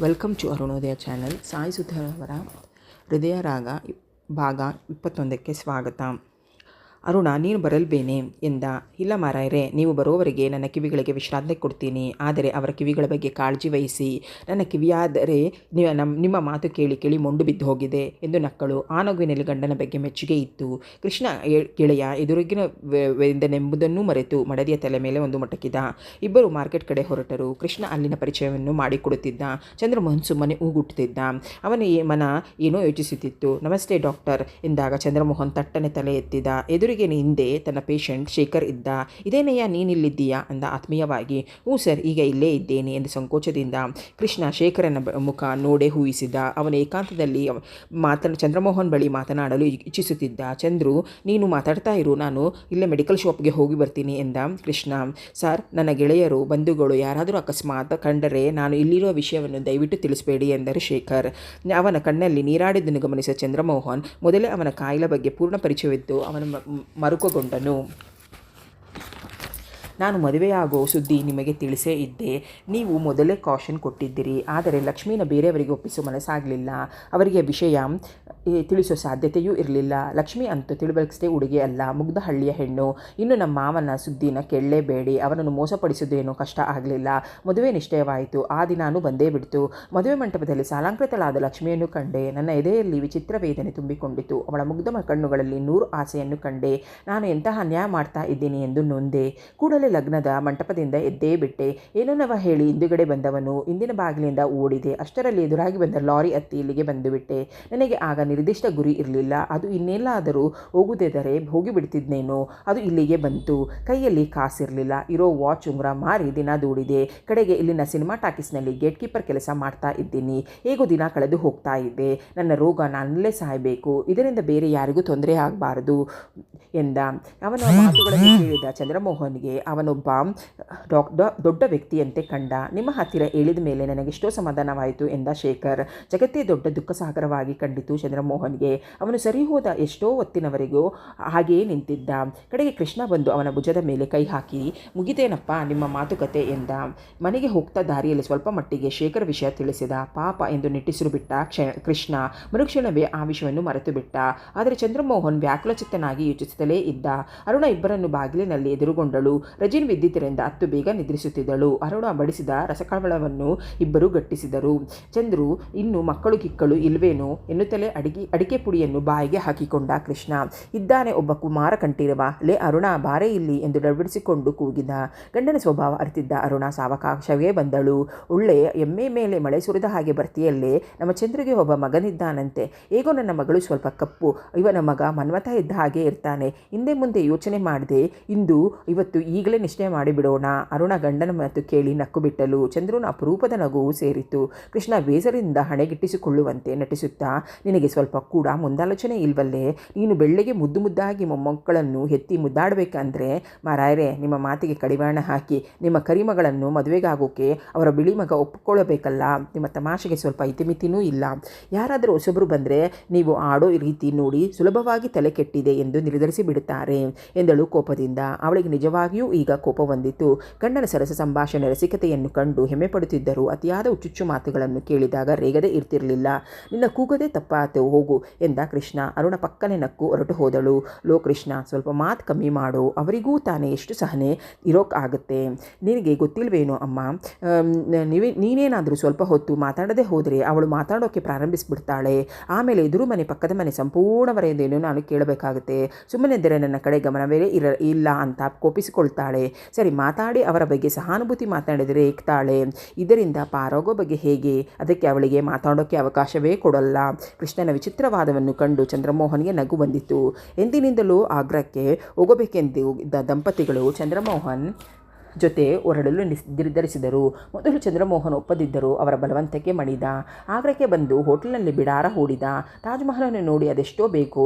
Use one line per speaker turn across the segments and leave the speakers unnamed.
Welcome to Arunodaya channel. Sai Sudha ಅವರ ಹೃದಯ ರಾಗ ಭಾಗ 21ಕ್ಕೆ ಸ್ವಾಗತ. ಅರುಣ, ನೀನು ಬರಲ್ಬೇನೆ ಎಂದ. ಇಲ್ಲ ಮಾರಾಯರೆ, ನೀವು ಬರೋವರೆಗೆ ನನ್ನ ಕಿವಿಗಳಿಗೆ ವಿಶ್ರಾಂತಿ ಕೊಡ್ತೀನಿ. ಆದರೆ ಅವರ ಕಿವಿಗಳ ಬಗ್ಗೆ ಕಾಳಜಿ ವಹಿಸಿ. ನನ್ನ ಕಿವಿಯಾದರೆ ನಿಮ್ಮ ಮಾತು ಕೇಳಿ ಕೇಳಿ ಮೊಂಡು ಬಿದ್ದು ಹೋಗಿದೆ ಎಂದು ನಕ್ಕಳು. ಆ ನಗುವಿನಲ್ಲಿ ಗಂಡನ ಬಗ್ಗೆ ಮೆಚ್ಚುಗೆ ಇತ್ತು. ಕೃಷ್ಣ ಗೆಳೆಯ ಎದುರಿಗಿನವೆಂದೆಂಬುದನ್ನೂ ಮರೆತು ಮಡದಿಯ ತಲೆ ಮೇಲೆ ಒಂದು ಮಟಕಿದ. ಇಬ್ಬರು ಮಾರ್ಕೆಟ್ ಕಡೆ ಹೊರಟರು. ಕೃಷ್ಣ ಅಲ್ಲಿನ ಪರಿಚಯವನ್ನು ಮಾಡಿಕೊಡುತ್ತಿದ್ದ. ಚಂದ್ರಮೋಹನ್ ಸುಮ್ಮನೆ ಊಗುಟ್ಟುತ್ತಿದ್ದ. ಅವನ ಮನ ಏನೋ ಯೋಚಿಸುತ್ತಿತ್ತು. ನಮಸ್ತೆ ಡಾಕ್ಟರ್ ಎಂದಾಗ ಚಂದ್ರಮೋಹನ್ ತಟ್ಟನೆ ತಲೆ ಎತ್ತಿದ. ಎದುರಿಗೆ ಹಿಂದೆ ತನ್ನ ಪೇಷಂಟ್ ಶೇಖರ್ ಇದ್ದ. ಇದೇನಯ್ಯ, ನೀನಿಲ್ಲಿದ್ದೀಯಾ ಅಂದ ಆತ್ಮೀಯವಾಗಿ. ಹ್ಞೂ ಸರ್, ಈಗ ಇಲ್ಲೇ ಇದ್ದೇನೆ ಎಂದು ಸಂಕೋಚದಿಂದ ಕೃಷ್ಣ ಶೇಖರನ ಮುಖ ನೋಡೇ ಹೂಯಿಸಿದ. ಅವನ ಏಕಾಂತದಲ್ಲಿ ಚಂದ್ರಮೋಹನ್ ಬಳಿ ಮಾತನಾಡಲು ಇಚ್ಛಿಸುತ್ತಿದ್ದ. ಚಂದ್ರು, ನೀನು ಮಾತಾಡ್ತಾ ಇರು, ನಾನು ಇಲ್ಲೇ ಮೆಡಿಕಲ್ ಶಾಪ್ಗೆ ಹೋಗಿ ಬರ್ತೀನಿ ಎಂದ ಕೃಷ್ಣ. ಸರ್, ನನ್ನ ಗೆಳೆಯರು ಬಂಧುಗಳು ಯಾರಾದರೂ ಅಕಸ್ಮಾತ್ ಕಂಡರೆ ನಾನು ಇಲ್ಲಿರುವ ವಿಷಯವನ್ನು ದಯವಿಟ್ಟು ತಿಳಿಸಬೇಡಿ ಎಂದರು ಶೇಖರ್. ಅವನ ಕಣ್ಣಲ್ಲಿ ನೀರಾಡಿದ್ದನ್ನು ಗಮನಿಸಿದ ಚಂದ್ರಮೋಹನ್ ಮೊದಲೇ ಅವನ ಕಾಯಿಲೆ ಬಗ್ಗೆ ಪೂರ್ಣ ಪರಿಚಯವಿದ್ದು ಅವನ ಮರುಕಗೊಂಡನು. ನಾನು ಮದುವೆಯಾಗೋ ಸುದ್ದಿ ನಿಮಗೆ ತಿಳಿಸೇ ಇದ್ದೆ. ನೀವು ಮೊದಲೇ ಕಾಷನ್ ಕೊಟ್ಟಿದ್ದಿರಿ. ಆದರೆ ಲಕ್ಷ್ಮೀನ ಬೇರೆಯವರಿಗೆ ಒಪ್ಪಿಸೋ ಮನಸ್ಸಾಗಲಿಲ್ಲ. ಅವರಿಗೆ ವಿಷಯ ತಿಳಿಸೋ ಸಾಧ್ಯತೆಯೂ ಇರಲಿಲ್ಲ. ಲಕ್ಷ್ಮಿ ಅಂತೂ ತಿಳಿಬಲಿಸದೆ ಹುಡುಗಿ ಅಲ್ಲ, ಮುಗ್ಧ ಹಳ್ಳಿಯ ಹೆಣ್ಣು. ಇನ್ನು ನಮ್ಮ ಮಾವನ ಸುದ್ದಿನ ಕೇಳಲೇಬೇಡಿ. ಅವನನ್ನು ಮೋಸಪಡಿಸೋದೇನೋ ಕಷ್ಟ ಆಗಲಿಲ್ಲ. ಮದುವೆ ನಿಶ್ಚಯವಾಯಿತು. ಆ ದಿನಾನೂ ಬಂದೇ ಬಿಡ್ತು. ಮದುವೆ ಮಂಟಪದಲ್ಲಿ ಸಾಲಂಕೃತಳಾದ ಲಕ್ಷ್ಮಿಯನ್ನು ಕಂಡೆ. ನನ್ನ ಎದೆಯಲ್ಲಿ ವಿಚಿತ್ರ ವೇದನೆ ತುಂಬಿಕೊಂಡಿತು. ಅವಳ ಮುಗ್ಧ ಕಣ್ಣುಗಳಲ್ಲಿ 100 ಆಸೆಯನ್ನು ಕಂಡೆ. ನಾನು ಎಂತಹ ಅನ್ಯಾಯ ಮಾಡ್ತಾ ಇದ್ದೀನಿ ಎಂದು ನೊಂದೆ. ಕೂಡಲೇ ಲಗ್ನದ ಮಂಟಪದಿಂದ ಎದ್ದೇ ಬಿಟ್ಟೆ. ಏನನ್ನವ ಹೇಳಿ ಹಿಂದುಗಡೆ ಬಂದವನು ಇಂದಿನ ಬಾಗಿಲಿಂದ ಓಡಿದೆ. ಅಷ್ಟರಲ್ಲಿ ಎದುರಾಗಿ ಬಂದ ಲಾರಿ ಹತ್ತಿ ಇಲ್ಲಿಗೆ ಬಂದುಬಿಟ್ಟೆ. ನನಗೆ ಆಗ ನಿರ್ದಿಷ್ಟ ಗುರಿ ಇರಲಿಲ್ಲ. ಅದು ಇನ್ನೆಲ್ಲಾದರೂ ಹೋಗುತ್ತಿದ್ದರೆ ಹೋಗಿಬಿಡ್ತಿದ್ನೇನೋ. ಅದು ಇಲ್ಲಿಗೆ ಬಂತು. ಕೈಯಲ್ಲಿ ಕಾಸಿರಲಿಲ್ಲ. ಇರೋ ವಾಚ್ ಉಂಗುರ ಮಾರಿ ದಿನ ದೂಡಿದೆ. ಕಡೆಗೆ ಇಲ್ಲಿನ ಸಿನಿಮಾ ಟಾಕೀಸ್ನಲ್ಲಿ ಗೇಟ್ ಕೀಪರ್ ಕೆಲಸ ಮಾಡ್ತಾ ಇದ್ದೀನಿ. ಹೇಗೋ ದಿನ ಕಳೆದು ಹೋಗ್ತಾ ಇದೆ. ನನ್ನ ರೋಗ ನಾನಲ್ಲೇ ಸಾಯಬೇಕು. ಇದರಿಂದ ಬೇರೆ ಯಾರಿಗೂ ತೊಂದರೆ ಆಗಬಾರದು ಎಂದ. ಅವನ ಮಾತುಗಳನ್ನು ಕೇಳಿದ ಚಂದ್ರಮೋಹನ್ಗೆ ಅವನೊಬ್ಬ ದೊಡ್ಡ ವ್ಯಕ್ತಿಯಂತೆ ಕಂಡ. ನಿಮ್ಮ ಹತ್ತಿರ ಹೇಳಿದ ಮೇಲೆ ನನಗೆಷ್ಟೋ ಸಮಾಧಾನವಾಯಿತು ಎಂದ ಶೇಖರ್. ಜಗತ್ತೇ ದೊಡ್ಡ ದುಃಖ ಸಾಗರವಾಗಿ ಕಂಡಿತು ಚಂದ್ರಮೋಹನ್ಗೆ. ಅವನು ಸರಿ ಹೋದ ಎಷ್ಟೋ ಹೊತ್ತಿನವರೆಗೂ ಹಾಗೆಯೇ ನಿಂತಿದ್ದ. ಕಡೆಗೆ ಕೃಷ್ಣ ಬಂದು ಅವನ ಭುಜದ ಮೇಲೆ ಕೈ ಹಾಕಿ, ಮುಗಿತೇನಪ್ಪ ನಿಮ್ಮ ಮಾತುಕತೆ ಎಂದ. ಮನೆಗೆ ಹೋಗ್ತಾ ದಾರಿಯಲ್ಲಿ ಸ್ವಲ್ಪ ಮಟ್ಟಿಗೆ ಶೇಖರ್ ವಿಷಯ ತಿಳಿಸಿದ. ಪಾಪ ಎಂದು ನಿಟ್ಟಿಸಿರು ಬಿಟ್ಟ ಕೃಷ್ಣ. ಮರುಕ್ಷಣವೇ ಆ ವಿಷಯವನ್ನು ಮರೆತು ಬಿಟ್ಟ. ಆದರೆ ಚಂದ್ರಮೋಹನ್ ವ್ಯಾಕುಲಚಿತ್ತನಾಗಿ ಯೋಚಿಸುತ್ತಲೇ ಇದ್ದ. ಅರುಣ ಇಬ್ಬರನ್ನು ಬಾಗಿಲಿನಲ್ಲಿ ಎದುರುಗೊಂಡಳು. ರಜಿನ್ ವಿದ್ಯುತ್ತಿನಿಂದ ಅತ್ತು ಬೇಗ ನಿದ್ರಿಸುತ್ತಿದ್ದಳು. ಅರುಣ ಬಡಿಸಿದ ರಸಕವಳವನ್ನು ಇಬ್ಬರು ಗಟ್ಟಿಸಿದರು. ಚಂದ್ರು, ಇನ್ನು ಮಕ್ಕಳು ಕಿಕ್ಕಳು ಇಲ್ವೇನೋ ಎನ್ನುತ್ತಲೇ ಅಡಿಕೆ ಪುಡಿಯನ್ನು ಬಾಯಿಗೆ ಹಾಕಿಕೊಂಡ ಕೃಷ್ಣ. ಇದ್ದಾನೆ ಒಬ್ಬ ಕುಮಾರ ಕಂಠೀರವ. ಲೇ ಅರುಣ, ಬಾರೇ ಇಲ್ಲಿ ಎಂದು ಡಡ್ಬಿಡಿಸಿಕೊಂಡು ಕೂಗಿದ. ಗಂಡನ ಸ್ವಭಾವ ಅರಿತಿದ್ದ ಅರುಣ ಸಾವಕಾಶವೇ ಬಂದಳು. ಒಳ್ಳೆ ಎಮ್ಮೆ ಮೇಲೆ ಮಳೆ ಸುರಿದ ಹಾಗೆ ಬರ್ತಿಯಲ್ಲೇ. ನಮ್ಮ ಚಂದ್ರಿಗೆ ಒಬ್ಬ ಮಗನಿದ್ದಾನಂತೆ. ಹೇಗೋ ನನ್ನ ಮಗಳು ಸ್ವಲ್ಪ ಕಪ್ಪು. ಇವನ ಮಗ ಮನ್ಮಥ ಇದ್ದ ಹಾಗೆ ಇರ್ತಾನೆ. ಹಿಂದೆ ಮುಂದೆ ಯೋಚನೆ ಮಾಡಿದೆ. ಇವತ್ತು ಈಗಲೇ ನಿಶ್ಚಯ ಮಾಡಿಬಿಡೋಣ. ಅರುಣ ಗಂಡನ ಮಾತು ಕೇಳಿ ನಕ್ಕು ಬಿಟ್ಟಲು. ಚಂದ್ರನ ಅಪರೂಪದ ನಗುವು ಸೇರಿತು. ಕೃಷ್ಣ ಬೇಸರದಿಂದ ಹಣೆಗಿಟ್ಟಿಸಿಕೊಳ್ಳುವಂತೆ ನಟಿಸುತ್ತಾ, ನಿನಗೆ ಸ್ವಲ್ಪ ಕೂಡ ಮುಂದಾಲೋಚನೆ ಇಲ್ವಲ್ಲೇ? ನೀನು ಬೆಳ್ಳಿಗೆ ಮುದ್ದು ಮುದ್ದಾಗಿ ಮೊಮ್ಮಕ್ಕಳನ್ನು ಎತ್ತಿ ಮುದ್ದಾಡಬೇಕಂದ್ರೆ ಮಾರಾಯರೆ, ನಿಮ್ಮ ಮಾತಿಗೆ ಕಡಿವಾಣ ಹಾಕಿ ನಿಮ್ಮ ಕರಿಮಗಳನ್ನು ಮದುವೆಗಾಗೋಕೆ ಅವರ ಬಿಳಿ ಮಗ ಒಪ್ಪಿಕೊಳ್ಳಬೇಕಲ್ಲ. ನಿಮ್ಮ ತಮಾಷೆಗೆ ಸ್ವಲ್ಪ ಇತಿಮಿತಿನೂ ಇಲ್ಲ. ಯಾರಾದರೂ ಹೊಸಬರು ಬಂದರೆ ನೀವು ಆಡೋ ರೀತಿ ನೋಡಿ ಸುಲಭವಾಗಿ ತಲೆ ಕೆಟ್ಟಿದೆ ಎಂದು ನಿರ್ಧರಿಸಿ ಬಿಡುತ್ತಾರೆ ಎಂದಳು ಕೋಪದಿಂದ. ಅವಳಿಗೆ ನಿಜವಾಗಿಯೂ ಈಗ ಕೋಪ ಬಂದಿತು. ಗಂಡನ ಸರಸ ಸಂಭಾಷಣೆ ರಸಿಕತೆಯನ್ನು ಕಂಡು ಹೆಮ್ಮೆ ಪಡುತ್ತಿದ್ದರು. ಅತಿಯಾದ ಹುಚ್ಚುಚ್ಚು ಮಾತುಗಳನ್ನು ಕೇಳಿದಾಗ ರೇಗದೆ ಇರ್ತಿರಲಿಲ್ಲ. ನಿನ್ನ ಕೂಗದೆ ತಪ್ಪಾತು, ಹೋಗು ಎಂದ ಕೃಷ್ಣ. ಅರುಣ ಪಕ್ಕನೆ ನಕ್ಕು ಹೊರಟು ಹೋದಳು. ಲೋ ಕೃಷ್ಣ, ಸ್ವಲ್ಪ ಮಾತು ಕಮ್ಮಿ ಮಾಡು. ಅವರಿಗೂ ತಾನೇ ಎಷ್ಟು ಸಹನೆ ಇರೋಕ್ಕಾಗುತ್ತೆ. ನಿನಗೆ ಗೊತ್ತಿಲ್ವೇನೋ ಅಮ್ಮ, ನೀನೇನಾದರೂ ಸ್ವಲ್ಪ ಹೊತ್ತು ಮಾತಾಡದೆ ಹೋದರೆ ಅವಳು ಮಾತಾಡೋಕ್ಕೆ ಪ್ರಾರಂಭಿಸಿಬಿಡ್ತಾಳೆ. ಆಮೇಲೆ ಎದುರು ಮನೆ ಪಕ್ಕದ ಮನೆ ಸಂಪೂರ್ಣವರೆಂದೇನೋ ನಾನು ಕೇಳಬೇಕಾಗುತ್ತೆ. ಸುಮ್ಮನೆದ್ದರೆ ನನ್ನ ಕಡೆ ಗಮನವೇ ಇಲ್ಲ ಅಂತ ಕೋಪಿಸಿಕೊಳ್ತಾಳೆ. ಸರಿ, ಮಾತಾಡಿ ಅವರ ಬಗ್ಗೆ ಸಹಾನುಭೂತಿ ಮಾತನಾಡಿದರೆ ಏಕ್ತಾಳೆ. ಇದರಿಂದ ಪಾರೋಗೋ ಬಗ್ಗೆ ಹೇಗೆ? ಅದಕ್ಕೆ ಅವಳಿಗೆ ಮಾತಾಡೋಕ್ಕೆ ಅವಕಾಶವೇ ಕೊಡಲ್ಲ. ಕೃಷ್ಣನ ವಿಚಿತ್ರವಾದವನ್ನು ಕಂಡು ಚಂದ್ರಮೋಹನ್ಗೆ ನಗು ಬಂದಿತು. ಎಂದಿನಿಂದಲೂ ಆಗ್ರಹಕ್ಕೆ ಹೋಗಬೇಕೆಂದು ಇದ್ದ ದಂಪತಿಗಳು ಚಂದ್ರಮೋಹನ್ ಜೊತೆ ಹೊರಡಲು ನಿರ್ಧರಿಸಿದರು. ಮೊದಲು ಚಂದ್ರಮೋಹನ್ ಒಪ್ಪದಿದ್ದರು. ಅವರ ಬಲವಂತಕ್ಕೆ ಮಣಿದ. ಆಗ್ರಕ್ಕೆ ಬಂದು ಹೋಟೆಲ್ನಲ್ಲಿ ಬಿಡಾರ ಹೂಡಿದ. ತಾಜ್ ಮಹಲನ್ನು ನೋಡಿ ಅದೆಷ್ಟೋ ಬೇಕು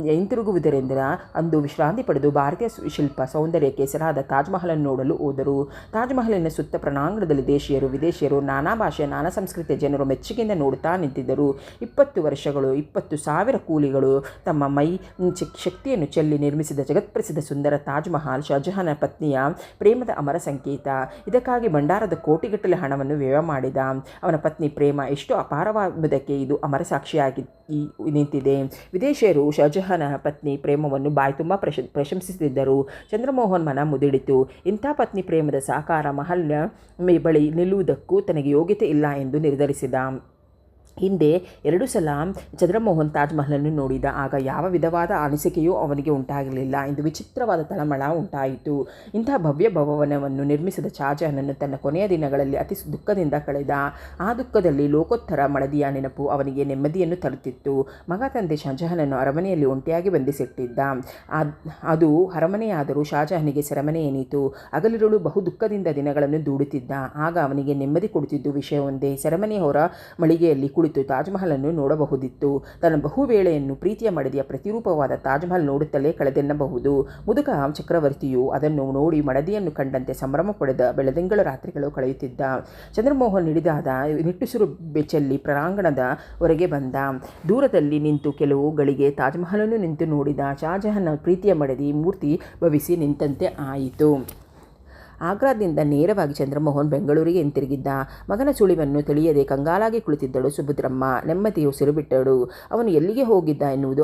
ಹಿಂತಿರುಗುವುದರಿಂದ ಅಂದು ವಿಶ್ರಾಂತಿ ಪಡೆದು ಭಾರತೀಯ ಶಿಲ್ಪ ಸೌಂದರ್ಯಕ್ಕೆ ಹೆಸರಾದ ತಾಜ್ ಮಹಲನ್ನು ನೋಡಲು ಹೋದರು. ತಾಜ್ ಮಹಲಿನ ಸುತ್ತ ಪ್ರಾಂಗಣದಲ್ಲಿ ದೇಶೀಯರು ವಿದೇಶಿಯರು ನಾನಾ ಭಾಷೆಯ ನಾನಾ ಸಂಸ್ಕೃತಿಯ ಜನರು ಮೆಚ್ಚುಗೆಯಿಂದ ನೋಡುತ್ತಾ ನಿಂತಿದ್ದರು. 20 ವರ್ಷಗಳು 20,000 ಕೂಲಿಗಳು ತಮ್ಮ ಮೈ ಶಕ್ತಿಯನ್ನು ಚೆಲ್ಲಿ ನಿರ್ಮಿಸಿದ ಜಗತ್ಪ್ರಸಿದ್ಧ ಸುಂದರ ತಾಜ್ ಮಹಲ್ ಶಹಜಹಾನ ಪತ್ನಿಯ ಪ್ರೇಮದ ಅಮರ ಸಂಕೇತ. ಇದಕ್ಕಾಗಿ ಭಂಡಾರದ ಕೋಟಿಗಟ್ಟಲೆ ಹಣವನ್ನು ವ್ಯಯ ಮಾಡಿದ. ಅವನ ಪತ್ನಿ ಪ್ರೇಮ ಎಷ್ಟು ಅಪಾರವಾಗುವುದಕ್ಕೆ ಇದು ಅಮರ ಸಾಕ್ಷಿಯಾಗಿ ನಿಂತಿದೆ. ವಿದೇಶಿಯರು ಶಹಜಹಾನ ಪತ್ನಿ ಪ್ರೇಮವನ್ನು ಬಾಯಿ ತುಂಬ ಪ್ರಶಂಸಿಸಿದ್ದರು. ಚಂದ್ರಮೋಹನ್ ಮನ ಮುದುಡಿತು. ಇಂಥ ಪತ್ನಿ ಪ್ರೇಮದ ಸಾಕಾರ ಮಹಲ್ನ ಬಳಿ ನಿಲ್ಲುವುದಕ್ಕೂ ತನಗೆ ಯೋಗ್ಯತೆ ಇಲ್ಲ ಎಂದು ನಿರ್ಧರಿಸಿದ. ಹಿಂದೆ 2 ಸಲ ಚಂದ್ರಮೋಹನ್ ತಾಜ್ ಮಹಲನ್ನು ನೋಡಿದ. ಆಗ ಯಾವ ವಿಧವಾದ ಅನಿಸಿಕೆಯೂ ಅವನಿಗೆ ಉಂಟಾಗಲಿಲ್ಲ. ಇಂದು ವಿಚಿತ್ರವಾದ ತಳಮಳ ಉಂಟಾಯಿತು. ಇಂತಹ ಭವ್ಯ ಭವನವನ್ನು ನಿರ್ಮಿಸಿದ ಶಹಜಹಾನನು ತನ್ನ ಕೊನೆಯ ದಿನಗಳಲ್ಲಿ ಅತಿ ದುಃಖದಿಂದ ಕಳೆದ. ಆ ದುಃಖದಲ್ಲಿ ಲೋಕೋತ್ತರ ಮಡದಿಯ ನೆನಪು ಅವನಿಗೆ ನೆಮ್ಮದಿಯನ್ನು ತರುತ್ತಿತ್ತು. ಮಗ ತಂದೆ ಶಹಜಹಾನನ್ನು ಅರಮನೆಯಲ್ಲಿ ಒಂಟಿಯಾಗಿ ಬಂಧಿಸಿಟ್ಟಿದ್ದ. ಅದು ಅರಮನೆಯಾದರೂ ಶಹಜಹಾನಿಗೆ ಸೆರೆಮನೆ ಎನಿಯಿತು. ಹಗಲಿರುಳು ಬಹು ದುಃಖದಿಂದ ದಿನಗಳನ್ನು ದೂಡುತ್ತಿದ್ದ. ಆಗ ಅವನಿಗೆ ನೆಮ್ಮದಿ ಕೊಡುತ್ತಿದ್ದು ವಿಷಯವೊಂದೇ. ಸೆರೆಮನೆ ಹೊರ ಮಳಿಗೆಯಲ್ಲಿ ತಾಜ್ ಮಹಲನ್ನು ನೋಡಬಹುದಿತ್ತು. ತನ್ನ ಬಹುವೇಳೆಯನ್ನು ಪ್ರೀತಿಯ ಮಡದಿಯ ಪ್ರತಿರೂಪವಾದ ತಾಜ್ ಮಹಲ್ ನೋಡುತ್ತಲೇ ಕಳೆದೆನ್ನಬಹುದು. ಮುದುಕ ಚಕ್ರವರ್ತಿಯು ಅದನ್ನು ನೋಡಿ ಮಡದಿಯನ್ನು ಕಂಡಂತೆ ಸಂಭ್ರಮ ಪಡೆದ ಬೆಳದಿಂಗಳ ರಾತ್ರಿಗಳು ಕಳೆಯುತ್ತಿದ್ದ. ಚಂದ್ರಮೋಹನ್ ಹಿಡಿದಾದ ನಿಟ್ಟುಸಿರು ಬೆಚ್ಚಲ್ಲಿ ಪ್ರಾಂಗಣದ ಹೊರಗೆ ಬಂದ. ದೂರದಲ್ಲಿ ನಿಂತು ಕೆಲವು ಗಳಿಗೆ ತಾಜ್ ಮಹಲನ್ನು ನಿಂತು ನೋಡಿದ. ಶಹಜಹಾನ್ ಪ್ರೀತಿಯ ಮಡದಿ ಮೂರ್ತಿ ಭವಿಸಿ ನಿಂತಂತೆ ಆಯಿತು. ಆಗ್ರಾದಿಂದ ನೇರವಾಗಿ ಚಂದ್ರಮೋಹನ್ ಬೆಂಗಳೂರಿಗೆ ಹಿಂತಿರುಗಿದ್ದ. ಮಗನ ಸುಳಿವನ್ನು ತಿಳಿಯದೆ ಕಂಗಾಲಾಗಿ ಕುಳಿತಿದ್ದಳು ಸುಭದ್ರಮ್ಮ. ನೆಮ್ಮದಿಯು ಸಿರುಬಿಟ್ಟಳು. ಅವನು ಎಲ್ಲಿಗೆ ಹೋಗಿದ್ದ ಎನ್ನುವುದು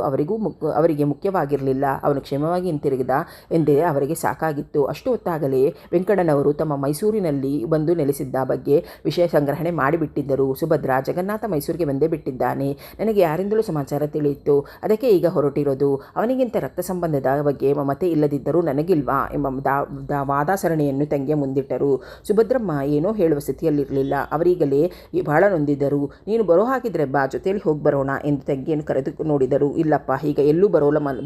ಅವರಿಗೆ ಮುಖ್ಯವಾಗಿರಲಿಲ್ಲ. ಅವನು ಕ್ಷೇಮವಾಗಿ ಹಿಂತಿರುಗಿದ ಎಂದೇ ಅವರಿಗೆ ಸಾಕಾಗಿತ್ತು. ಅಷ್ಟು ಹೊತ್ತಾಗಲೇ ವೆಂಕಣ್ಣನವರು ತಮ್ಮ ಮೈಸೂರಿನಲ್ಲಿ ಬಂದು ನೆಲೆಸಿದ್ದ ಬಗ್ಗೆ ವಿಷಯ ಸಂಗ್ರಹಣೆ ಮಾಡಿಬಿಟ್ಟಿದ್ದರು. ಸುಭದ್ರ, ಜಗನ್ನಾಥ ಮೈಸೂರಿಗೆ ಬಂದೇ ಬಿಟ್ಟಿದ್ದಾನೆ. ನನಗೆ ಯಾರಿಂದಲೂ ಸಮಾಚಾರ ತಿಳಿಯಿತು. ಅದಕ್ಕೆ ಈಗ ಹೊರಟಿರೋದು. ಅವನಿಗಿಂತ ರಕ್ತ ಸಂಬಂಧದ ಬಗ್ಗೆ ಮಮತೆ ಇಲ್ಲದಿದ್ದರೂ ನನಗಿಲ್ವಾ ಎಂಬ ವಾದಾಸರಣೆಯನ್ನು ತಂಗಿಯ ಮುಂದಿಟ್ಟರು. ಸುಭದ್ರಮ್ಮ ಏನೋ ಹೇಳುವ ಸ್ಥಿತಿಯಲ್ಲಿರಲಿಲ್ಲ. ಅವರೀಗಲೇ ಬಹಳ ನೊಂದಿದ್ದರು. ನೀನು ಬರೋ ಹಾಕಿದ್ರೆ ಬಾ, ಜೊತೆಯಲ್ಲಿ ಹೋಗಿ ಬರೋಣ ಎಂದು ತಂಗಿಯನ್ನು ಕರೆದು ನೋಡಿದರು. ಇಲ್ಲಪ್ಪ, ಈಗ ಎಲ್ಲೂ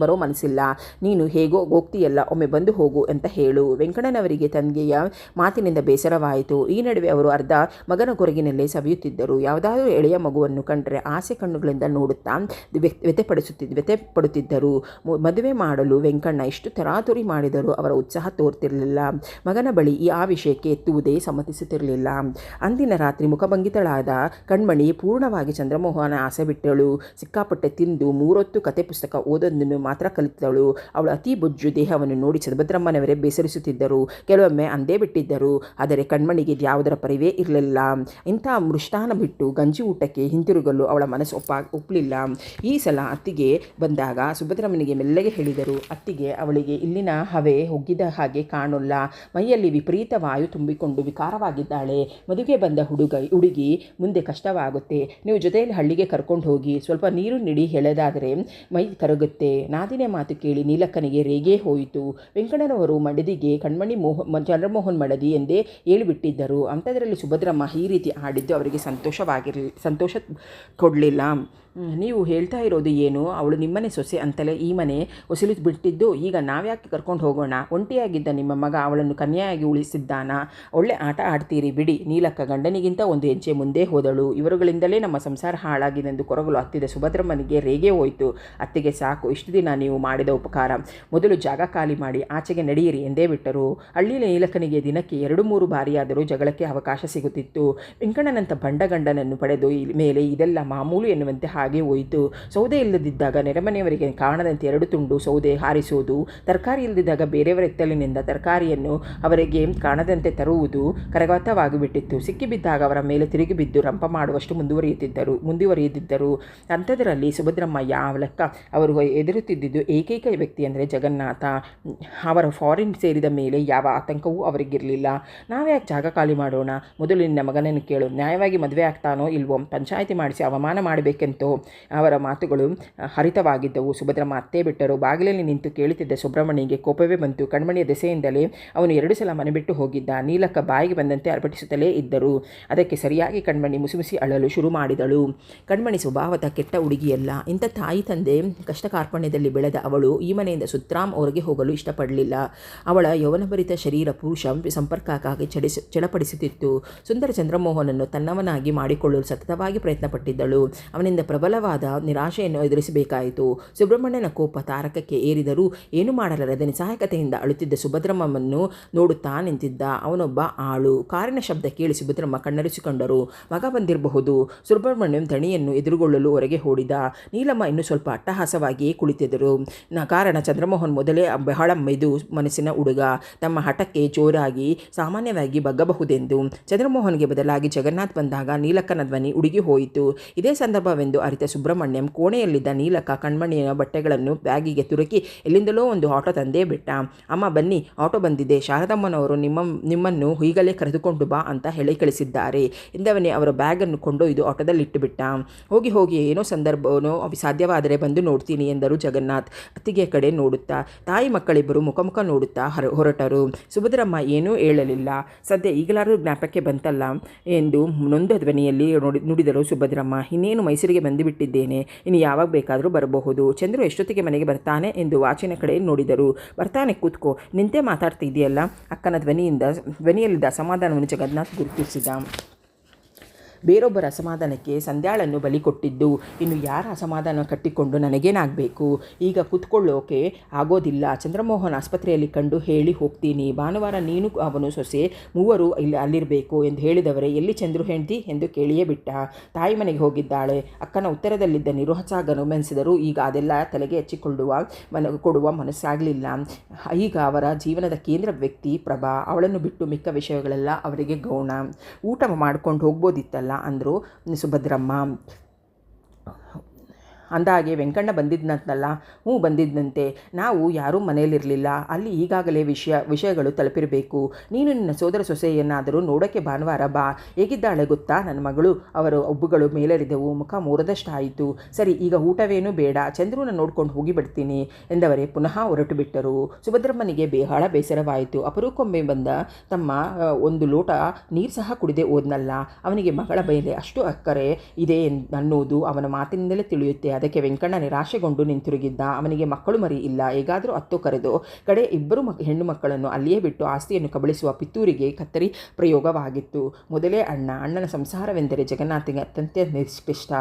ಬರೋ ಮನಸ್ಸಿಲ್ಲ. ನೀನು ಹೇಗೋ ಹೋಗ್ತೀಯಲ್ಲ, ಒಮ್ಮೆ ಬಂದು ಹೋಗು ಅಂತ ಹೇಳು. ವೆಂಕಣ್ಣನವರಿಗೆ ತಂಗಿಯ ಮಾತಿನಿಂದ ಬೇಸರವಾಯಿತು. ಈ ನಡುವೆ ಅವರು ಅರ್ಧ ಮಗನ ಕೊರಗಿನಲ್ಲೇ ಸವಿಯುತ್ತಿದ್ದರು. ಯಾವುದಾದರೂ ಎಳೆಯ ಮಗುವನ್ನು ಕಂಡರೆ ಆಸೆ ಕಣ್ಣುಗಳಿಂದ ನೋಡುತ್ತಾ ವ್ಯಥೆಪಡುತ್ತಿದ್ದರು. ಮದುವೆ ಮಾಡಲು ವೆಂಕಣ್ಣ ಎಷ್ಟು ತರಾತುರಿ ಮಾಡಿದರೂ ಅವರ ಉತ್ಸಾಹ ತೋರ್ತಿರಲಿಲ್ಲ. ಮಗನ ಬಳಿ ಆ ವಿಷಯಕ್ಕೆ ಎತ್ತುವುದೇ ಸಮ್ಮತಿಸುತ್ತಿರಲಿಲ್ಲ. ಅಂದಿನ ರಾತ್ರಿ ಮುಖಭಂಗಿತಳಾದ ಕಣ್ಮಣಿ ಪೂರ್ಣವಾಗಿ ಚಂದ್ರಮೋಹನ ಆಸೆ ಬಿಟ್ಟಳು. ಸಿಕ್ಕಾಪಟ್ಟೆ ತಿಂದು 3 ಹೊತ್ತು ಕತೆ ಪುಸ್ತಕ ಓದೋದನ್ನು ಮಾತ್ರ ಕಲಿತಳು. ಅವಳು ಅತಿ ಬೊಜ್ಜು ದೇಹವನ್ನು ನೋಡಿ ಸುಭದ್ರಮ್ಮನವರೇ ಬೇಸರಿಸುತ್ತಿದ್ದರು. ಕೆಲವೊಮ್ಮೆ ಅಂದೇ ಬಿಟ್ಟಿದ್ದರು. ಆದರೆ ಕಣ್ಮಣಿಗೆ ಯಾವುದರ ಪರಿವೇ ಇರಲಿಲ್ಲ. ಇಂಥ ಮೃಷ್ಟಾನ ಬಿಟ್ಟು ಗಂಜಿ ಊಟಕ್ಕೆ ಹಿಂತಿರುಗಲು ಅವಳ ಮನಸ್ಸು ಒಪ್ಪಲಿಲ್ಲ. ಈ ಸಲ ಅತ್ತಿಗೆ ಬಂದಾಗ ಸುಭದ್ರಮ್ಮನಿಗೆ ಮೆಲ್ಲಗೆ ಹೇಳಿದರು. ಅತ್ತಿಗೆ, ಅವಳಿಗೆ ಇಲ್ಲಿನ ಹವೆ ಹೊಗ್ಗಿದ ಹಾಗೆ ಕಾಣೋಲ್ಲ. ಮೈಯಲ್ಲಿ ವಿಪರೀತ ವಾಯು ತುಂಬಿಕೊಂಡು ವಿಕಾರವಾಗಿದ್ದಾಳೆ. ಮದುವೆ ಬಂದ ಹುಡುಗಿ ಮುಂದೆ ಕಷ್ಟವಾಗುತ್ತೆ. ನೀವು ಜೊತೆಯಲ್ಲಿ ಹಳ್ಳಿಗೆ ಕರ್ಕೊಂಡು ಹೋಗಿ. ಸ್ವಲ್ಪ ನೀರು ನಿಡಿ ಎಳೆದಾದರೆ ಮೈ ಕರಗುತ್ತೆ. ನಾದಿನ ಮಾತು ಕೇಳಿ ನೀಲಕ್ಕನಿಗೆ ರೇಗೆ ಹೋಯಿತು. ವೆಂಕಣ್ಣನವರು ಮಡದಿಗೆ ಕಣ್ಮಣಿ ಚಂದ್ರಮೋಹನ್ ಮಡದಿ ಎಂದೇ ಹೇಳಿಬಿಟ್ಟಿದ್ದರು. ಅಂಥದ್ರಲ್ಲಿ ಸುಭದ್ರಮ್ಮ ಈ ರೀತಿ ಆಡಿದ್ದು ಅವರಿಗೆ ಸಂತೋಷ ಕೊಡಲಿಲ್ಲ. ನೀವು ಹೇಳ್ತಾ ಇರೋದು ಏನು? ಅವಳು ನಿಮ್ಮನೆ ಸೊಸೆ ಅಂತಲೇ ಈ ಮನೆ ಒಸಲು ಬಿಟ್ಟಿದ್ದು. ಈಗ ನಾವ್ಯಾಕೆ ಕರ್ಕೊಂಡು ಹೋಗೋಣ? ಒಂಟಿಯಾಗಿದ್ದ ನಿಮ್ಮ ಮಗ ಅವಳನ್ನು ಕನ್ಯೆಯಾಗಿ ಉಳಿಸಿದ್ದಾನ? ಒಳ್ಳೆ ಆಟ ಆಡ್ತೀರಿ ಬಿಡಿ. ನೀಲಕ್ಕ ಗಂಡನಿಗಿಂತ ಒಂದು ಹೆಜ್ಜೆ ಮುಂದೆ ಹೋದಳು. ಇವರುಗಳಿಂದಲೇ ನಮ್ಮ ಸಂಸಾರ ಹಾಳಾಗಿದೆಂದು ಕೊರಗಲು ಹತ್ತಿದ ಸುಭದ್ರಮ್ಮನಿಗೆ ರೇಗೆ ಹೋಯಿತು. ಅತ್ತಿಗೆ, ಸಾಕು, ಇಷ್ಟು ದಿನ ನೀವು ಮಾಡಿದ ಉಪಕಾರ. ಮೊದಲು ಜಾಗ ಖಾಲಿ ಮಾಡಿ ಆಚೆಗೆ ನಡೆಯಿರಿ ಎಂದೇ ಬಿಟ್ಟರು. ಹಳ್ಳಿಯಲ್ಲಿ ನೀಲಕ್ಕನಿಗೆ ದಿನಕ್ಕೆ 2-3 ಬಾರಿಯಾದರೂ ಜಗಳಕ್ಕೆ ಅವಕಾಶ ಸಿಗುತ್ತಿತ್ತು. ವೆಂಕಣ್ಣನಂತ ಬಂಡ ಗಂಡನನ್ನು ಪಡೆದು ಮೇಲೆ ಇದೆಲ್ಲ ಮಾಮೂಲು ಎನ್ನುವಂತೆ ಹಾಗೆ ಹೋಯಿತು. ಸೌದೆ ಇಲ್ಲದಿದ್ದಾಗ ನೆರೆಮನೆಯವರಿಗೆ ಕಾಣದಂತೆ 2 ತುಂಡು ಸೌದೆ ಹಾರಿಸುವುದು, ತರಕಾರಿ ಇಲ್ಲದಿದ್ದಾಗ ಬೇರೆಯವರ ಎತ್ತಲಿನಿಂದ ತರಕಾರಿಯನ್ನು ಅವರಿಗೆ ಕಾಣದಂತೆ ತರುವುದು ಕರಗತವಾಗಿಬಿಟ್ಟಿತ್ತು. ಸಿಕ್ಕಿಬಿದ್ದಾಗ ಅವರ ಮೇಲೆ ತಿರುಗಿ ಬಿದ್ದು ರಂಪ ಮಾಡುವಷ್ಟು ಮುಂದುವರಿಯುತ್ತಿದ್ದರು. ಅಂಥದರಲ್ಲಿ ಸುಭದ್ರಮ್ಮ ಯಾವ ಲೆಕ್ಕ? ಅವರು ಎದುರುತ್ತಿದ್ದುದು ಏಕೈಕ ವ್ಯಕ್ತಿ ಅಂದರೆ ಜಗನ್ನಾಥ. ಅವರ ಫಾರಿನ್ ಸೇರಿದ ಮೇಲೆ ಯಾವ ಆತಂಕವೂ ಅವರಿಗಿರಲಿಲ್ಲ. ನಾವ್ಯಾಕೆ ಜಾಗ ಖಾಲಿ ಮಾಡೋಣ? ಮೊದಲು ನಿನ್ನ ಮಗನನ್ನು ಕೇಳು. ನ್ಯಾಯವಾಗಿ ಮದುವೆ ಆಗ್ತಾನೋ ಇಲ್ವೋ? ಪಂಚಾಯಿತಿ ಮಾಡಿಸಿ ಅವಮಾನ ಮಾಡಬೇಕೆಂತೋ? ಅವರ ಮಾತುಗಳು ಹರಿತವಾಗಿದ್ದವು. ಸುಭದ್ರಮ್ಮ ಅತ್ತೇ ಬಿಟ್ಟರು. ಬಾಗಿಲಲ್ಲಿ ನಿಂತು ಕೇಳುತ್ತಿದ್ದ ಸುಬ್ರಹ್ಮಣ್ಯನಿಗೆ ಕೋಪವೇ ಬಂತು. ಕಣ್ಮಣಿಯ ದೆಸೆಯಿಂದಲೇ ಅವನು 2 ಸಲ ಮನೆ ಬಿಟ್ಟು ಹೋಗಿದ್ದ. ನೀಲಕ್ಕ ಬಾಯಿಗೆ ಬಂದಂತೆ ಅರ್ಪಟಿಸುತ್ತಲೇ ಇದ್ದರು. ಅದಕ್ಕೆ ಸರಿಯಾಗಿ ಕಣ್ಮಣಿ ಮುಸಿಮುಸಿ ಅಳಲು ಶುರು ಮಾಡಿದಳು. ಕಣ್ಮಣಿ ಸ್ವಭಾವದ ಕೆಟ್ಟ ಹುಡುಗಿಯಲ್ಲ. ಇಂಥ ತಾಯಿ ತಂದೆ ಕಷ್ಟ ಕಾರ್ಪಣ್ಯದಲ್ಲಿ ಬೆಳೆದ ಅವಳು ಈ ಮನೆಯಿಂದ ಸುತ್ರಾಮ್ ಹೊರಗೆ ಹೋಗಲು ಇಷ್ಟಪಡಲಿಲ್ಲ. ಅವಳ ಯೌವನಭರಿತ ಶರೀರ ಪುರುಷ ಸಂಪರ್ಕಕ್ಕಾಗಿ ಚಡಪಡಿಸುತ್ತಿತ್ತು. ಸುಂದರ ಚಂದ್ರಮೋಹನನ್ನು ತನ್ನವನಾಗಿ ಮಾಡಿಕೊಳ್ಳಲು ಸತತವಾಗಿ ಪ್ರಯತ್ನಪಟ್ಟಿದ್ದಳು. ಅವನಿಂದ ಪ್ರಬಲ ಪ್ರಬಲವಾದ ನಿರಾಶೆಯನ್ನು ಎದುರಿಸಬೇಕಾಯಿತು. ಸುಬ್ರಹ್ಮಣ್ಯನ ಕೋಪ ತಾರಕಕ್ಕೆ ಏರಿದರೂ ಏನು ಮಾಡಲಾರದೆ ನಿಸ್ಸಹಾಯಕತೆಯಿಂದ ಅಳುತ್ತಿದ್ದ ಸುಭದ್ರಮ್ಮನ್ನು ನೋಡುತ್ತಾ ನಿಂತಿದ್ದ. ಅವನೊಬ್ಬ ಆಳು. ಕಾರಿನ ಶಬ್ದ ಕೇಳಿ ಸುಭದ್ರಮ್ಮ ಕಣ್ಣರಿಸಿಕೊಂಡರು. ಮಗ ಬಂದಿರಬಹುದು. ಸುಬ್ರಹ್ಮಣ್ಯಂ ದಣಿಯನ್ನು ಎದುರುಗೊಳ್ಳಲು ಹೊರಗೆ ಓಡಿದ. ನೀಲಮ್ಮ ಇನ್ನೂ ಸ್ವಲ್ಪ ಅಟ್ಟಹಾಸವಾಗಿಯೇ ಕುಳಿತಿದ್ದರು. ಕಾರಣ ಚಂದ್ರಮೋಹನ್ ಮೊದಲೇ ಬಹಳ ಮೆದು ಮನಸ್ಸಿನ ಹುಡುಗ. ತಮ್ಮ ಹಠಕ್ಕೆ ಜೋರಾಗಿ ಸಾಮಾನ್ಯವಾಗಿ ಬಗ್ಗಬಹುದೆಂದು. ಚಂದ್ರಮೋಹನ್ಗೆ ಬದಲಾಗಿ ಜಗನ್ನಾಥ್ ಬಂದಾಗ ನೀಲಕ್ಕನ ಧ್ವನಿ ಉಡುಗಿ ಹೋಯಿತು. ಇದೇ ಸಂದರ್ಭವೆಂದು ಅರಿತ ಸುಬ್ರಹ್ಮಣ್ಯಂ ಕೋಣೆಯಲ್ಲಿದ್ದ ನೀಲಕ್ಕ ಕಣ್ಮಣಿಯ ಬಟ್ಟೆಗಳನ್ನು ಬ್ಯಾಗಿಗೆ ತುರುಕಿ ಎಲ್ಲಿಂದಲೋ ಒಂದು ಆಟೋ ತಂದೇ ಬಿಟ್ಟ. ಅಮ್ಮ ಬನ್ನಿ, ಆಟೋ ಬಂದಿದೆ. ಶಾರದಮ್ಮನವರು ನಿಮ್ಮನ್ನು ಈಗಲೇ ಕರೆದುಕೊಂಡು ಬಾ ಅಂತ ಹೇಳಿ ಕಳಿಸಿದ್ದಾರೆ ಎಂದವನೇ ಅವರ ಬ್ಯಾಗನ್ನು ಕೊಂಡೊಯ್ದು ಆಟೋದಲ್ಲಿಟ್ಟುಬಿಟ್ಟ. ಹೋಗಿ ಏನೋ ಸಂದರ್ಭವೋ ಸಾಧ್ಯವಾದರೆ ಬಂದು ನೋಡ್ತೀನಿ ಎಂದರು ಜಗನ್ನಾಥ್ ಅತ್ತಿಗೆ ಕಡೆ ನೋಡುತ್ತಾ. ತಾಯಿ ಮಕ್ಕಳಿಬ್ಬರು ಮುಖ ನೋಡುತ್ತಾ ಹೊರಟರು. ಸುಭದ್ರಮ್ಮ ಏನೂ ಹೇಳಲಿಲ್ಲ. ಸದ್ಯ ಈಗಲಾದರೂ ಜ್ಞಾಪಕ್ಕೆ ಬಂತಲ್ಲ ಎಂದು ನೊಂದ ಧ್ವನಿಯಲ್ಲಿ ನುಡಿದರು ಸುಭದ್ರಮ್ಮ. ಇನ್ನೇನು ಮೈಸೂರಿಗೆ ಬಂದುಬಿಟ್ಟಿದ್ದೇನೆ, ಇನ್ನು ಯಾವಾಗ ಬೇಕಾದರೂ ಬರಬಹುದು. ಚಂದ್ರು ಎಷ್ಟೊತ್ತಿಗೆ ಮನೆಗೆ ಬರ್ತಾನೆ ಎಂದು ವಾಚಿನ ಕಡೆ ನೋಡಿದರು. ಬರ್ತಾನೆ, ಕೂತ್ಕೋ, ನಿಂತೇ ಮಾತಾಡ್ತಿದೆಯಲ್ಲ. ಅಕ್ಕನ ಧ್ವನಿಯಲ್ಲಿದ್ದ ಅಸಮಾಧಾನವನ್ನು ಜಗನ್ನಾಥ್ ಗುರುತಿಸಿದ. ಬೇರೊಬ್ಬರ ಅಸಮಾಧಾನಕ್ಕೆ ಸಂಧ್ಯಾಳನ್ನು ಬಲಿ ಕೊಟ್ಟಿದ್ದು. ಇನ್ನು ಯಾರ ಅಸಮಾಧಾನ ಕಟ್ಟಿಕೊಂಡು ನನಗೇನಾಗಬೇಕು? ಈಗ ಕೂತ್ಕೊಳ್ಳೋಕೆ ಆಗೋದಿಲ್ಲ. ಚಂದ್ರಮೋಹನ್ ಆಸ್ಪತ್ರೆಯಲ್ಲಿ ಕಂಡು ಹೇಳಿ ಹೋಗ್ತೀನಿ. ಭಾನುವಾರ ನೀನು ಅವನು ಸೊಸೆ ಮೂವರು ಅಲ್ಲಿರಬೇಕು ಎಂದು ಹೇಳಿದವರೇ ಎಲ್ಲಿ ಚಂದ್ರು ಹೆಂಡ್ತಿ ಎಂದು ಕೇಳಿಯೇ ಬಿಟ್ಟ. ತಾಯಿ ಮನೆಗೆ ಹೋಗಿದ್ದಾಳೆ. ಅಕ್ಕನ ಉತ್ತರದಲ್ಲಿದ್ದ ನಿರುತ್ಸಾಹ ಗಮನಿಸಿದರೂ ಈಗ ಅದೆಲ್ಲ ತಲೆಗೆ ಕೊಡುವ ಮನಸ್ಸಾಗಲಿಲ್ಲ. ಈಗ ಅವರ ಜೀವನದ ಕೇಂದ್ರ ವ್ಯಕ್ತಿ ಪ್ರಭಾ. ಅವಳನ್ನು ಬಿಟ್ಟು ಮಿಕ್ಕ ವಿಷಯಗಳೆಲ್ಲ ಅವರಿಗೆ ಗೌಣ. ಊಟ ಮಾಡ್ಕೊಂಡು ಹೋಗ್ಬೋದಿತ್ತಲ್ಲ ಅಂದರು ಸುಭದ್ರಮ್ಮ. ಅಂದಾಗೆ ವೆಂಕಣ್ಣ ಬಂದಿದ್ದಂತಲ್ಲ? ಬಂದಿದ್ದಂತೆ. ನಾವು ಯಾರೂ ಮನೆಯಲ್ಲಿರಲಿಲ್ಲ. ಅಲ್ಲಿ ಈಗಾಗಲೇ ವಿಷಯಗಳು ತಲುಪಿರಬೇಕು. ನೀನು ನಿನ್ನ ಸೋದರ ಸೊಸೆಯನ್ನಾದರೂ ನೋಡೋಕ್ಕೆ ಭಾನುವಾರ ಬಾ. ಹೇಗಿದ್ದಾಳೆ ಗೊತ್ತಾ ನನ್ನ ಮಗಳು? ಅವರ ಒಬ್ಬುಗಳು ಮೇಲೇರಿದವು. ಮುಖ ಮೂರದಷ್ಟಾಯಿತು. ಸರಿ, ಈಗ ಊಟವೇನೂ ಬೇಡ, ಚಂದ್ರನ ನೋಡ್ಕೊಂಡು ಹೋಗಿಬಿಡ್ತೀನಿ ಎಂದವರೇ ಪುನಃ ಹೊರಟು ಬಿಟ್ಟರು. ಸುಭದ್ರಮ್ಮನಿಗೆ ಬಹಳ ಬೇಸರವಾಯಿತು. ಅಪರೂಪಕ್ಕೊಮ್ಮೆ ಬಂದ ತಮ್ಮ ಒಂದು ಲೋಟ ನೀರು ಸಹ ಕುಡಿದೇ ಹೋದ್ನಲ್ಲ. ಅವನಿಗೆ ಮಗಳ ಮೇಲೆ ಅಷ್ಟು ಅಕ್ಕರೆ ಇದೆ ಅನ್ನೋದು ಅವನ ಮಾತಿನಿಂದಲೇ ತಿಳಿಯುತ್ತೆ. ಅದಕ್ಕೆ ವೆಂಕಣ್ಣ ನಿರಾಶೆಗೊಂಡು ನಿಂತಿರುಗಿದ್ದ. ಅವನಿಗೆ ಮಕ್ಕಳು ಮರಿ ಇಲ್ಲ. ಹೇಗಾದರೂ ಹತ್ತು ಕರೆದು ಕಡೆ ಇಬ್ಬರು ಹೆಣ್ಣು ಮಕ್ಕಳನ್ನು ಅಲ್ಲಿಯೇ ಬಿಟ್ಟು ಆಸ್ತಿಯನ್ನು ಕಬಳಿಸುವ ಪಿತ್ತೂರಿಗೆ ಕತ್ತರಿ ಪ್ರಯೋಗವಾಗಿತ್ತು. ಮೊದಲೇ ಅಣ್ಣನ ಸಂಸಾರವೆಂದರೆ ಜಗನ್ನಾಥಿಗೆ ಅತ್ಯಂತ ನಿಷ್ಪಿಷ್ಟ.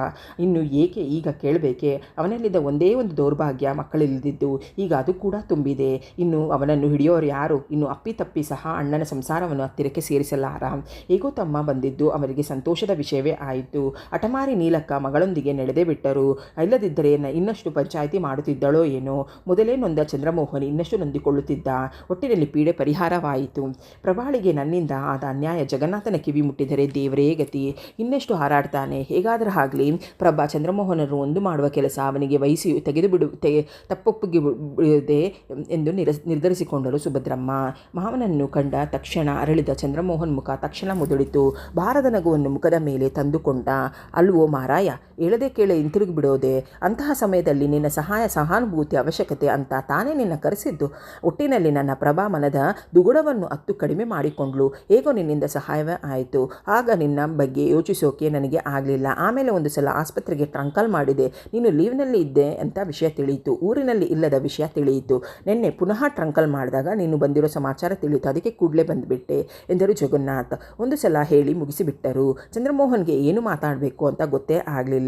ಇನ್ನು ಏಕೆ ಈಗ ಕೇಳಬೇಕೆ? ಅವನಲ್ಲಿದ್ದ ಒಂದೇ ಒಂದು ದೌರ್ಭಾಗ್ಯ ಮಕ್ಕಳಿಲ್ಲದಿದ್ದು. ಈಗ ಅದು ಕೂಡ ತುಂಬಿದೆ. ಇನ್ನು ಅವನನ್ನು ಹಿಡಿಯೋರು ಯಾರು? ಇನ್ನು ಅಪ್ಪಿತಪ್ಪಿ ಸಹ ಅಣ್ಣನ ಸಂಸಾರವನ್ನು ಹತ್ತಿರಕ್ಕೆ ಸೇರಿಸಲಾರ. ಹೇಗೋ ತಮ್ಮ ಬಂದಿದ್ದು ಅವರಿಗೆ ಸಂತೋಷದ ವಿಷಯವೇ ಆಯಿತು. ಹಠಮಾರಿ ನೀಲಕ್ಕ ಮಗಳೊಂದಿಗೆ ನಡೆದೇ ಬಿಟ್ಟರು. ಇಲ್ಲದಿದ್ದರೆ ಇನ್ನಷ್ಟು ಪಂಚಾಯಿತಿ ಮಾಡುತ್ತಿದ್ದಳೋ ಏನೋ. ಮೊದಲೇ ನೊಂದ ಚಂದ್ರಮೋಹನ್ ಇನ್ನಷ್ಟು ನೊಂದಿಕೊಳ್ಳುತ್ತಿದ್ದ. ಒಟ್ಟಿನಲ್ಲಿ ಪೀಡೆ ಪರಿಹಾರವಾಯಿತು. ಪ್ರಭಾಳಿಗೆ ನನ್ನಿಂದ ಆದ ಅನ್ಯಾಯ ಜಗನ್ನಾಥನ ಕಿವಿ ಮುಟ್ಟಿದರೆ ದೇವರೇ ಗತಿ. ಇನ್ನೆಷ್ಟು ಹಾರಾಡ್ತಾನೆ. ಹೇಗಾದರೂ ಆಗಲಿ ಪ್ರಭಾ ಚಂದ್ರಮೋಹನರು ಒಂದು ಮಾಡುವ ಕೆಲಸ ಅವನಿಗೆ ವಹಿಸಿ ತಪ್ಪೊಪ್ಪಿಗೆ ಬಿಡದೆ ಎಂದು ನಿರ್ಧರಿಸಿಕೊಂಡರು ಸುಭದ್ರಮ್ಮ. ಮಾವನನ್ನು ಕಂಡ ತಕ್ಷಣ ಅರಳಿದ ಚಂದ್ರಮೋಹನ್ ಮುಖ ತಕ್ಷಣ ಮುದುಡಿತು. ಭಾರದ ನಗುವನ್ನು ಮುಖದ ಮೇಲೆ ತಂದುಕೊಂಡ. ಅಲ್ವೋ ಮಾರಾಯ, ಹೇಳದೆ ಕೇಳೆ ಹಿಂತಿರುಗಿ ಬಿಡೋದೆ. ಅಂತಹ ಸಮಯದಲ್ಲಿ ನಿನ್ನ ಸಹಾನುಭೂತಿ ಅವಶ್ಯಕತೆ ಅಂತ ತಾನೇ ನಿನ್ನ ಕರೆಸಿದ್ದು. ಒಟ್ಟಿನಲ್ಲಿ ನನ್ನ ಪ್ರಭಾ ಮನದ ದುಗುಡವನ್ನು ಹತ್ತು ಕಡಿಮೆ ಮಾಡಿಕೊಂಡ್ಲು. ಹೇಗೋ ನಿನ್ನಿಂದ ಸಹಾಯವೇ ಆಯಿತು. ಆಗ ನಿನ್ನ ಬಗ್ಗೆ ಯೋಚಿಸೋಕೆ ನನಗೆ ಆಗಲಿಲ್ಲ. ಆಮೇಲೆ ಒಂದು ಸಲ ಆಸ್ಪತ್ರೆಗೆ ಟ್ರಂಕಾಲ್ ಮಾಡಿದೆ. ನೀನು ಲೀವ್ನಲ್ಲಿ ಇದ್ದೆ ಅಂತ ವಿಷಯ ತಿಳಿಯಿತು. ಊರಿನಲ್ಲಿ ಇಲ್ಲದ ವಿಷಯ ತಿಳಿಯಿತು. ನಿನ್ನೆ ಪುನಃ ಟ್ರಂಕಾಲ್ ಮಾಡಿದಾಗ ನೀನು ಬಂದಿರೋ ಸಮಾಚಾರ ತಿಳಿಯಿತು. ಅದಕ್ಕೆ ಕೂಡಲೇ ಬಂದುಬಿಟ್ಟೆ ಎಂದರು ಜಗನ್ನಾಥ್. ಒಂದು ಸಲ ಹೇಳಿ ಮುಗಿಸಿಬಿಟ್ಟರು. ಚಂದ್ರಮೋಹನ್ಗೆ ಏನು ಮಾತಾಡಬೇಕು ಅಂತ ಗೊತ್ತೇ ಆಗಲಿಲ್ಲ.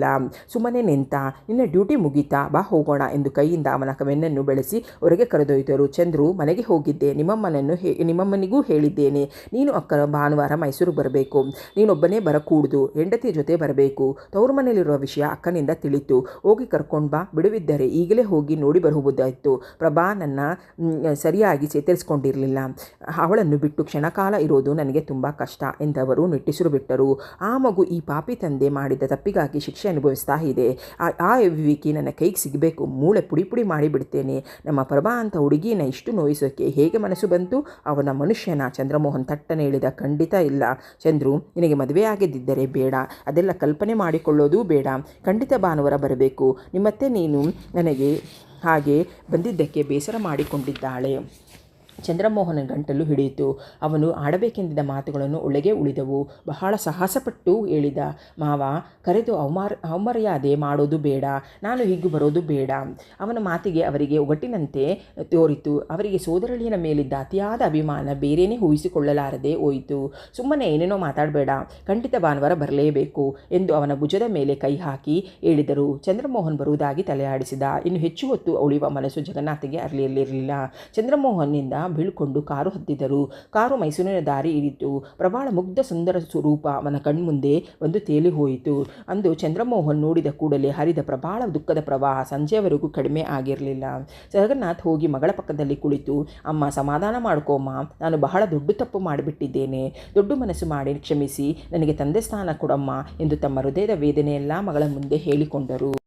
ಸುಮ್ಮನೆ ನಿಂತ. ನಿನ್ನ ಡ್ಯೂಟಿ ಮುಗೀತಾ? ಬಾ ಹೋಗೋಣ ಎಂದು ಕೈಯಿಂದ ಅವನ ಬೆನ್ನನ್ನು ಬೆಳೆಸಿ ಹೊರಗೆ ಕರೆದೊಯ್ದರು. ಚಂದ್ರು, ಮನೆಗೆ ಹೋಗಿದ್ದೆ. ನಿಮ್ಮಮ್ಮನಿಗೂ ಹೇಳಿದ್ದೇನೆ. ನೀನು ಅಕ್ಕರ ಭಾನುವಾರ ಮೈಸೂರಿಗೆ ಬರಬೇಕು. ನೀನೊಬ್ಬನೇ ಬರಕೂಡ್ದು. ಹೆಂಡತಿ ಜೊತೆ ಬರಬೇಕು. ತವರು ಮನೆಯಲ್ಲಿರುವ ವಿಷಯ ಅಕ್ಕನಿಂದ ತಿಳಿತು. ಹೋಗಿ ಕರ್ಕೊಂಡು ಬಾ. ಬಿಡುವಿದ್ದರೆ ಈಗಲೇ ಹೋಗಿ ನೋಡಿ ಬರಬಹುದಾಯಿತು. ಪ್ರಭಾ ನನ್ನ ಸರಿಯಾಗಿ ಚೇತರಿಸಿಕೊಂಡಿರಲಿಲ್ಲ. ಅವಳನ್ನು ಬಿಟ್ಟು ಕ್ಷಣಕಾಲ ಇರೋದು ನನಗೆ ತುಂಬ ಕಷ್ಟ ಎಂದವರು ನಿಟ್ಟಿಸಿರು ಬಿಟ್ಟರು. ಆ ಮಗು ಈ ಪಾಪಿ ತಂದೆ ಮಾಡಿದ ತಪ್ಪಿಗಾಗಿ ಶಿಕ್ಷೆ ಅನುಭವಿಸ್ತಾ ಇದೆ. ಆ ವಿವೇಕಿ ನನ್ನ ಕೈಗೆ ಸಿಗಬೇಕು. ಮೂಳೆ ಪುಡಿ ಮಾಡಿಬಿಡ್ತೇನೆ. ನಮ್ಮ ಪ್ರಭಾ ಅಂತ ಹುಡುಗಿನ ಇಷ್ಟು ನೋಯಿಸೋಕ್ಕೆ ಹೇಗೆ ಮನಸ್ಸು ಬಂತು? ಅವನ ಮನುಷ್ಯನ? ಚಂದ್ರಮೋಹನ್ ತಟ್ಟನೆ ಹೇಳಿದ. ಖಂಡಿತ ಇಲ್ಲ ಚಂದ್ರು, ನಿನಗೆ ಮದುವೆ ಆಗಿದ್ದರೆ ಬೇಡ. ಅದೆಲ್ಲ ಕಲ್ಪನೆ ಮಾಡಿಕೊಳ್ಳೋದೂ ಬೇಡ. ಖಂಡಿತ ಭಾನುವಾರ ಬರಬೇಕು. ನಿಮ್ಮತ್ತೆ ನೀನು ನನಗೆ ಹಾಗೆ ಬಂದಿದ್ದಕ್ಕೆ ಬೇಸರ ಮಾಡಿಕೊಂಡಿದ್ದಾಳೆ. ಚಂದ್ರಮೋಹನ ಗಂಟಲು ಹಿಡಿಯಿತು. ಅವನು ಆಡಬೇಕೆಂದಿದ್ದ ಮಾತುಗಳನ್ನು ಒಳಗೆ ಉಳಿದವು. ಬಹಳ ಸಾಹಸಪಟ್ಟು ಹೇಳಿದ, ಮಾವ, ಕರೆದು ಅವಮರ್ಯಾದೆ ಮಾಡೋದು ಬೇಡ, ನಾನು ಹೀಗೂ ಬರೋದು ಬೇಡ. ಅವನ ಮಾತಿಗೆ ಅವರಿಗೆ ಒಗಟಿನಂತೆ ತೋರಿತು. ಅವರಿಗೆ ಸೋದರಳಿಯನ ಮೇಲಿದ್ದ ಅತಿಯಾದ ಅಭಿಮಾನ ಬೇರೇನೇ ಊಹಿಸಿಕೊಳ್ಳಲಾರದೆ ಹೋಯಿತು. ಸುಮ್ಮನೆ ಏನೇನೋ ಮಾತಾಡಬೇಡ, ಖಂಡಿತ ಭಾನುವಾರ ಬರಲೇಬೇಕು ಎಂದು ಅವನ ಭುಜದ ಮೇಲೆ ಕೈ ಹಾಕಿ ಹೇಳಿದರು. ಚಂದ್ರಮೋಹನ್ ಬರುವುದಾಗಿ ತಲೆ ಆಡಿಸಿದ. ಇನ್ನು ಹೆಚ್ಚು ಹೊತ್ತು ಉಳಿಯುವ ಮನಸ್ಸು ಜಗನ್ನಾಥಗೆ ಅರಲಿರಲಿಲ್ಲ. ಚಂದ್ರಮೋಹನ್ನಿಂದ ಬೀಳ್ಕೊಂಡು ಕಾರು ಹತ್ತಿದರು. ಕಾರು ಮೈಸೂರಿನ ದಾರಿ ಹಿಡಿತು. ಪ್ರಬಾಳ ಮುಗ್ಧ ಸುಂದರ ಸ್ವರೂಪ ಅವನ ಕಣ್ಮುಂದೆ ಒಂದು ತೇಲಿ ಹೋಯಿತು. ಅಂದು ಚಂದ್ರಮೋಹನ್ ನೋಡಿದ ಕೂಡಲೇ ಹರಿದ ಪ್ರಬಾಳ ದುಃಖದ ಪ್ರವಾಹ ಸಂಜೆಯವರೆಗೂ ಕಡಿಮೆ ಆಗಿರಲಿಲ್ಲ. ಜಗನ್ನಾಥ್ ಹೋಗಿ ಮಗಳ ಪಕ್ಕದಲ್ಲಿ ಕುಳಿತು, ಅಮ್ಮ, ಸಮಾಧಾನ ಮಾಡ್ಕೋಮ್ಮ, ನಾನು ಬಹಳ ದೊಡ್ಡ ತಪ್ಪು ಮಾಡಿಬಿಟ್ಟಿದ್ದೇನೆ. ದೊಡ್ಡ ಮನಸ್ಸು ಮಾಡಿ ಕ್ಷಮಿಸಿ ನನಗೆ ತಂದೆ ಸ್ಥಾನ ಕೊಡಮ್ಮ ಎಂದು ತಮ್ಮ ಹೃದಯದ ವೇದನೆಯೆಲ್ಲ ಮಗಳ ಮುಂದೆ ಹೇಳಿಕೊಂಡರು.